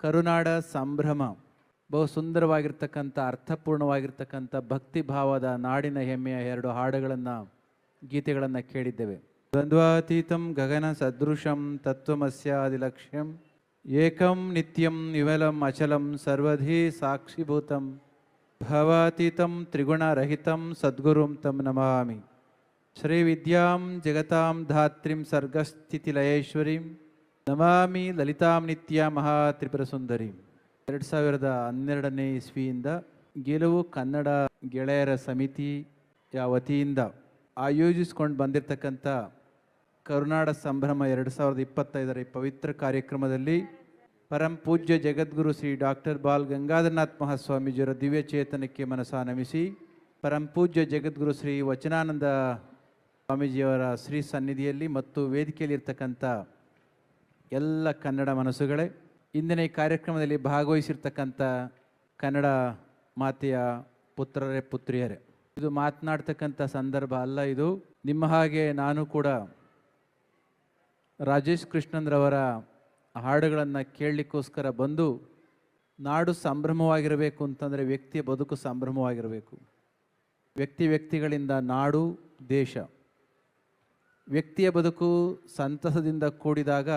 ಕರುನಾಡ ಸಂಭ್ರಮ ಬಹು ಸುಂದರವಾಗಿರ್ತಕ್ಕಂಥ ಅರ್ಥಪೂರ್ಣವಾಗಿರ್ತಕ್ಕಂಥ ಭಕ್ತಿ ಭಾವದ ನಾಡಿನ ಹೆಮ್ಮೆಯ ಎರಡು ಹಾಡುಗಳನ್ನು ಗೀತೆಗಳನ್ನು ಕೇಳಿದ್ದೇವೆ. ದ್ವಂದ್ವಾತೀತಂ ಗಗನ ಸದೃಶಂ ತತ್ವಮಸ್ಯಾದಿಲಕ್ಷ್ಯಂ ಏಕಂ ನಿತ್ಯಂ ವಿಮಲಂ ಅಚಲಂ ಸರ್ವಧಿ ಸಾಕ್ಷಿಭೂತಂ ಭವಾತೀತಂ ತ್ರಿಗುಣರಹಿತಂ ಸದ್ಗುರುಂ ತಂ ನಮಾಮಿ. ಶ್ರೀ ವಿದ್ಯಾಂ ಜಗತಾಂ ಧಾತ್ರಿಂ ಸರ್ಗಸ್ಥಿತಿಲಯೇಶ್ವರೀಂ ನಮಾಮಿ ಲಲಿತಾಂ ನಿತ್ಯ ಮಹಾ ತ್ರಿಪುರ ಸುಂದರಿ. 2012ನೇ ಇಸ್ವಿಯಿಂದ ಗೆಲುವು ಕನ್ನಡ ಗೆಳೆಯರ ಸಮಿತಿಯ ವತಿಯಿಂದ ಆಯೋಜಿಸಿಕೊಂಡು ಬಂದಿರತಕ್ಕಂಥ ಕರುನಾಡ ಸಂಭ್ರಮ 2025ರ ಈ ಪವಿತ್ರ ಕಾರ್ಯಕ್ರಮದಲ್ಲಿ ಪರಂ ಪೂಜ್ಯ ಜಗದ್ಗುರು ಶ್ರೀ ಡಾಕ್ಟರ್ ಬಾಲ್ ಗಂಗಾಧರನಾಥ್ ಮಹಾಸ್ವಾಮೀಜಿಯವರ ದಿವ್ಯ ಚೇತನಕ್ಕೆ ಮನಸಾ ನಮಿಸಿ, ಪರಂ ಪೂಜ್ಯ ಜಗದ್ಗುರು ಶ್ರೀ ವಚನಾನಂದ ಸ್ವಾಮೀಜಿಯವರ ಶ್ರೀ ಸನ್ನಿಧಿಯಲ್ಲಿ ಮತ್ತು ವೇದಿಕೆಯಲ್ಲಿರ್ತಕ್ಕಂಥ ಎಲ್ಲ ಕನ್ನಡ ಮನಸ್ಸುಗಳೇ, ಇಂದಿನ ಈ ಕಾರ್ಯಕ್ರಮದಲ್ಲಿ ಭಾಗವಹಿಸಿರ್ತಕ್ಕಂಥ ಕನ್ನಡ ಮಾತೆಯ ಪುತ್ರರೇ ಪುತ್ರಿಯರೇ, ಇದು ಮಾತನಾಡ್ತಕ್ಕಂಥ ಸಂದರ್ಭ ಅಲ್ಲ. ಇದು ನಿಮ್ಮ ಹಾಗೆ ನಾನು ಕೂಡ ರಾಜೇಶ್ ಕೃಷ್ಣನ್ರವರ ಹಾಡುಗಳನ್ನು ಕೇಳಲಿಕ್ಕೋಸ್ಕರ ಬಂದು, ನಾಡು ಸಂಭ್ರಮವಾಗಿರಬೇಕು ಅಂತಂದರೆ ವ್ಯಕ್ತಿಯ ಬದುಕು ಸಂಭ್ರಮವಾಗಿರಬೇಕು. ವ್ಯಕ್ತಿಗಳಿಂದ ನಾಡು ದೇಶ, ವ್ಯಕ್ತಿಯ ಬದುಕು ಸಂತಸದಿಂದ ಕೂಡಿದಾಗ